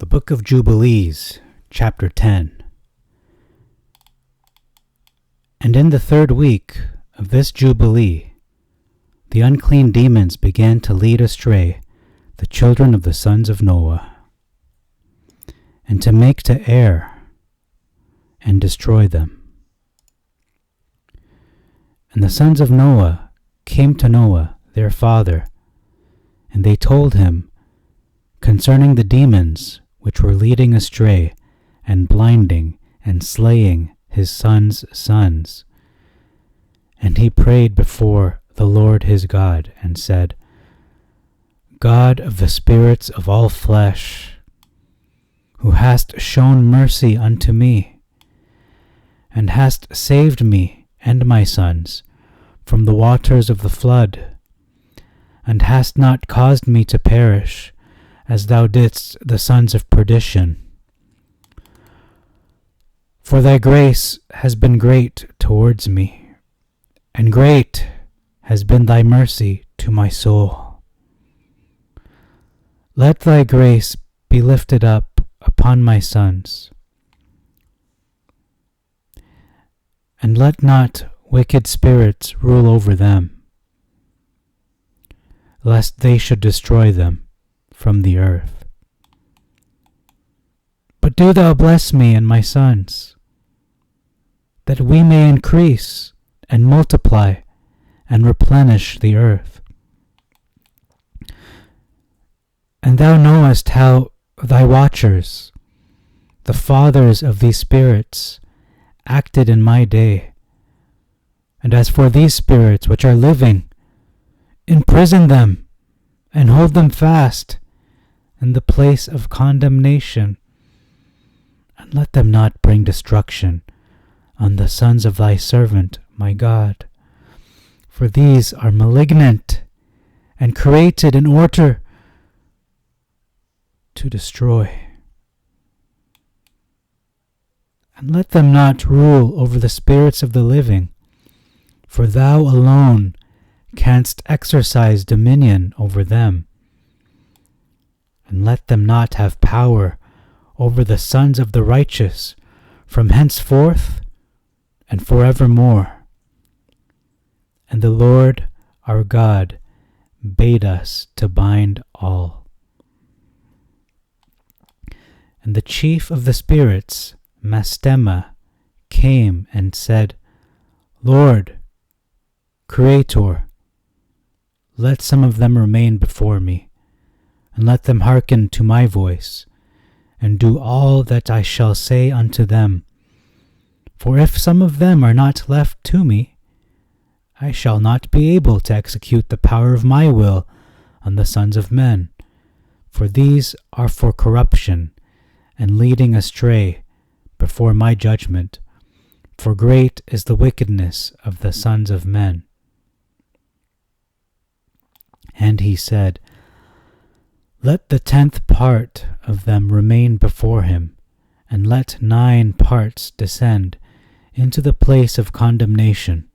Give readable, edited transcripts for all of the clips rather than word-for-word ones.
The Book of Jubilees, Chapter 10. And in the 3rd week of this Jubilee, the unclean demons began to lead astray the children of the sons of Noah, and to make to err and destroy them. And the sons of Noah came to Noah, their father, and they told him concerning the demons which were leading astray and blinding and slaying his sons' sons. And he prayed before the Lord his God and said, God of the spirits of all flesh, who hast shown mercy unto me, and hast saved me and my sons from the waters of the flood, and hast not caused me to perish, as thou didst the sons of perdition. For thy grace has been great towards me, and great has been thy mercy to my soul. Let thy grace be lifted up upon my sons, and let not wicked spirits rule over them, lest they should destroy them from the earth. But do thou bless me and my sons, that we may increase and multiply and replenish the earth. And thou knowest how thy watchers, the fathers of these spirits, acted in my day. And as for these spirits which are living, imprison them and hold them fast in the place of condemnation, and let them not bring destruction on the sons of thy servant, my God. For these are malignant and created in order to destroy. And let them not rule over the spirits of the living, for thou alone canst exercise dominion over them. And let them not have power over the sons of the righteous from henceforth and forevermore. And the Lord our God bade us to bind all. And the chief of the spirits, Mastema, came and said, Lord, Creator, let some of them remain before me, and let them hearken to my voice, and do all that I shall say unto them. For if some of them are not left to me, I shall not be able to execute the power of my will on the sons of men. For these are for corruption, and leading astray before my judgment. For great is the wickedness of the sons of men. And he said, Let the 10th part of them remain before him, and let 9 parts descend into the place of condemnation.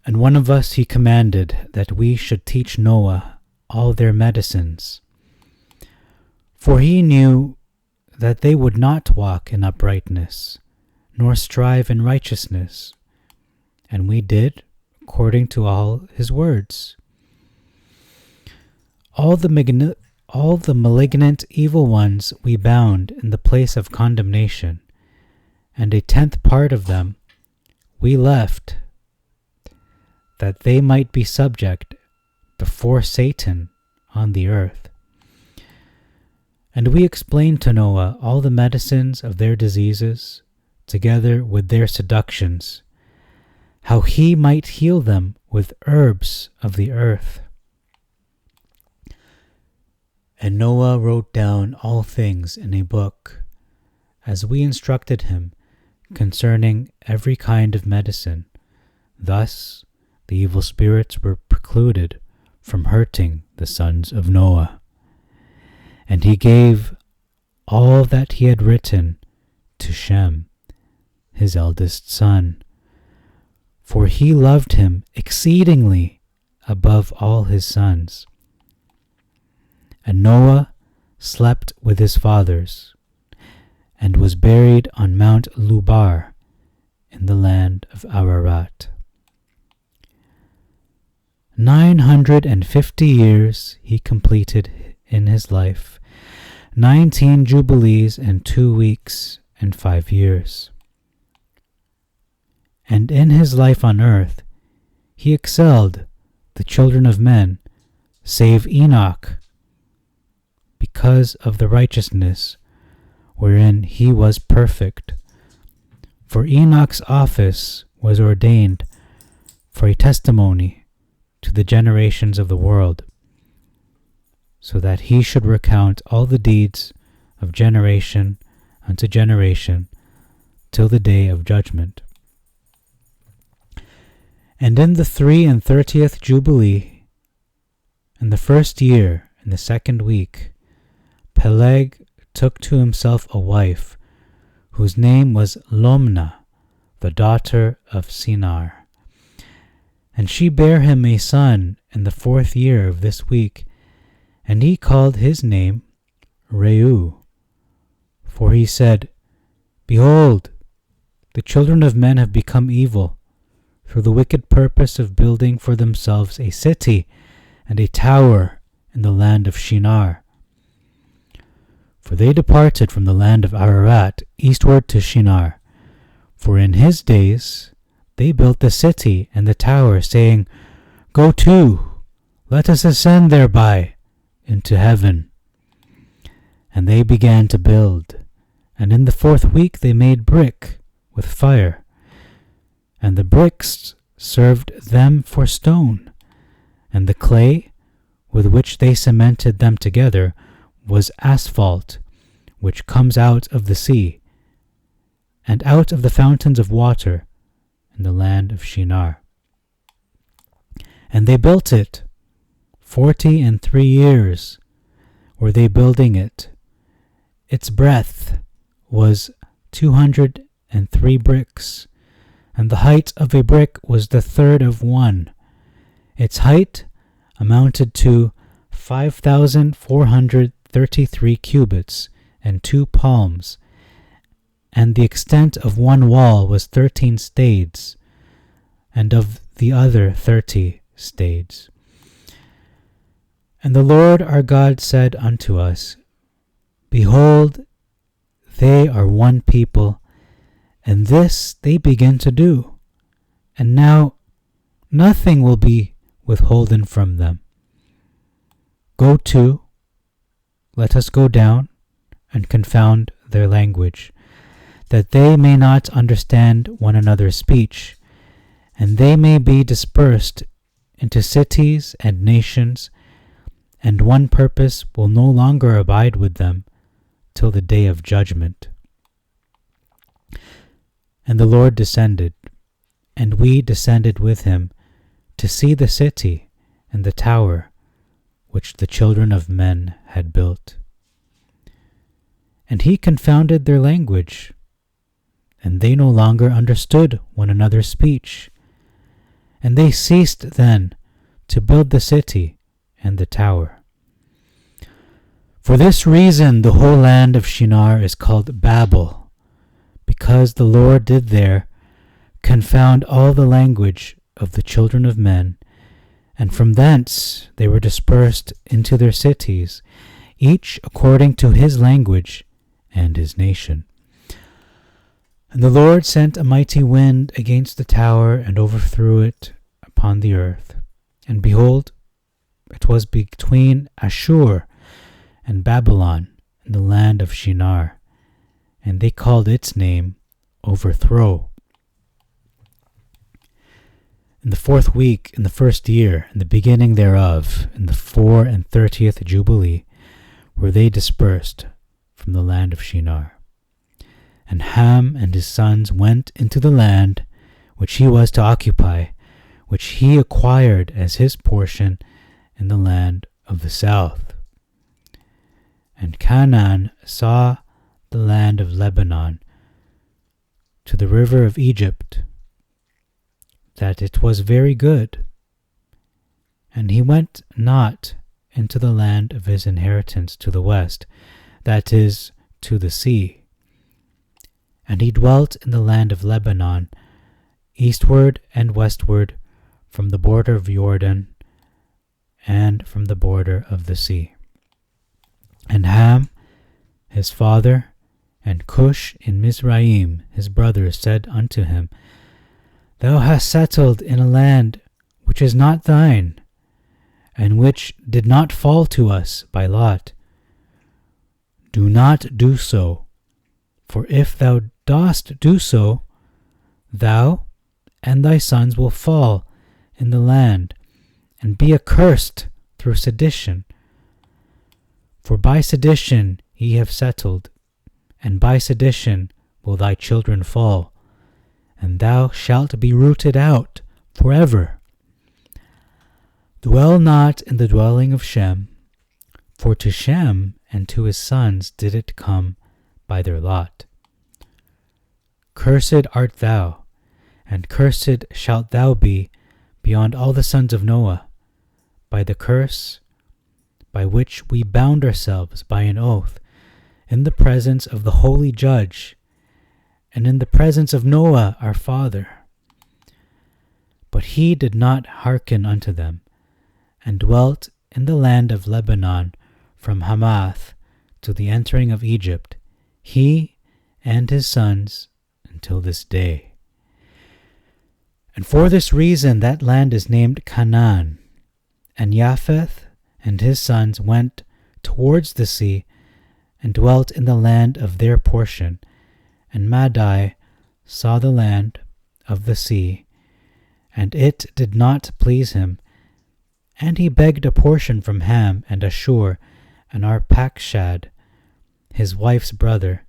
And one of us he commanded that we should teach Noah all their medicines. For he knew that they would not walk in uprightness, nor strive in righteousness. And we did according to all his words. All the malignant evil ones we bound in the place of condemnation, and a 10th part of them we left, that they might be subject before Satan on the earth. And we explained to Noah all the medicines of their diseases, together with their seductions, how he might heal them with herbs of the earth. And Noah wrote down all things in a book, as we instructed him concerning every kind of medicine. Thus the evil spirits were precluded from hurting the sons of Noah. And he gave all that he had written to Shem, his eldest son, for he loved him exceedingly above all his sons. And Noah slept with his fathers, and was buried on Mount Lubar in the land of Ararat. 950 years he completed in his life, 19 jubilees and 2 weeks and 5 years. And in his life on earth he excelled the children of men, save Enoch, because of the righteousness wherein he was perfect. For Enoch's office was ordained for a testimony to the generations of the world, so that he should recount all the deeds of generation unto generation till the day of judgment. And in the 33rd Jubilee, in the first year, in the 2nd week, Peleg took to himself a wife, whose name was Lomna, the daughter of Sinar. And she bare him a son in the 4th year of this week, and he called his name Reu. For he said, Behold, the children of men have become evil, through the wicked purpose of building for themselves a city and a tower in the land of Shinar. For they departed from the land of Ararat eastward to Shinar. For in his days they built the city and the tower, saying, Go to, let us ascend thereby into heaven. And they began to build, and in the 4th week they made brick with fire. And the bricks served them for stone, and the clay with which they cemented them together was asphalt, which comes out of the sea, and out of the fountains of water in the land of Shinar. And they built it. 43 years were they building it. Its breadth was 203 bricks, and the height of a brick was the third of one. Its height amounted to 5,433 cubits and 2 palms, and the extent of one wall was 13 stades, and of the other 30 stades. And the Lord our God said unto us, Behold, they are one people, and this they begin to do, and now nothing will be withholden from them. Go to, let us go down, and confound their language, that they may not understand one another's speech, and they may be dispersed into cities and nations, and one purpose will no longer abide with them till the day of judgment. And the Lord descended, and we descended with him, to see the city and the tower which the children of men had built. And he confounded their language, and they no longer understood one another's speech. And they ceased then to build the city and the tower. For this reason the whole land of Shinar is called Babel, because the Lord did there confound all the language of the children of men, and from thence they were dispersed into their cities, each according to his language and his nation. And the Lord sent a mighty wind against the tower, and overthrew it upon the earth. And behold, it was between Ashur and Babylon in the land of Shinar, and they called its name Overthrow. In the 4th week, in the 1st year, in the beginning thereof, in the 34th Jubilee, were they dispersed from the land of Shinar. And Ham and his sons went into the land which he was to occupy, which he acquired as his portion in the land of the south. And Canaan saw the land of Lebanon to the river of Egypt, that it was very good. And he went not into the land of his inheritance to the west, that is, to the sea. And he dwelt in the land of Lebanon, eastward and westward, from the border of Jordan and from the border of the sea. And Ham, his father, and Cush in Mizraim, his brother, said unto him, Thou hast settled in a land which is not thine, and which did not fall to us by lot. Do not do so, for if thou dost do so, thou and thy sons will fall in the land, and be accursed through sedition. For by sedition ye have settled, and by sedition will thy children fall, and thou shalt be rooted out forever. Dwell not in the dwelling of Shem, for to Shem and to his sons did it come by their lot. Cursed art thou, and cursed shalt thou be beyond all the sons of Noah, by the curse by which we bound ourselves by an oath in the presence of the holy judge, and in the presence of Noah our father. But he did not hearken unto them, and dwelt in the land of Lebanon from Hamath to the entering of Egypt, he and his sons until this day. And for this reason that land is named Canaan. And Japheth and his sons went towards the sea, and dwelt in the land of their portion. And Madai saw the land of the sea, and it did not please him. And he begged a portion from Ham and Ashur and Arpachshad, his wife's brother,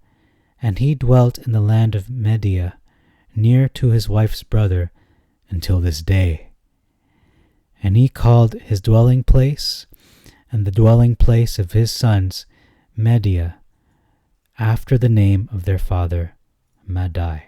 and he dwelt in the land of Media, near to his wife's brother, until this day. And he called his dwelling place, and the dwelling place of his sons, Media, after the name of their father, Madai.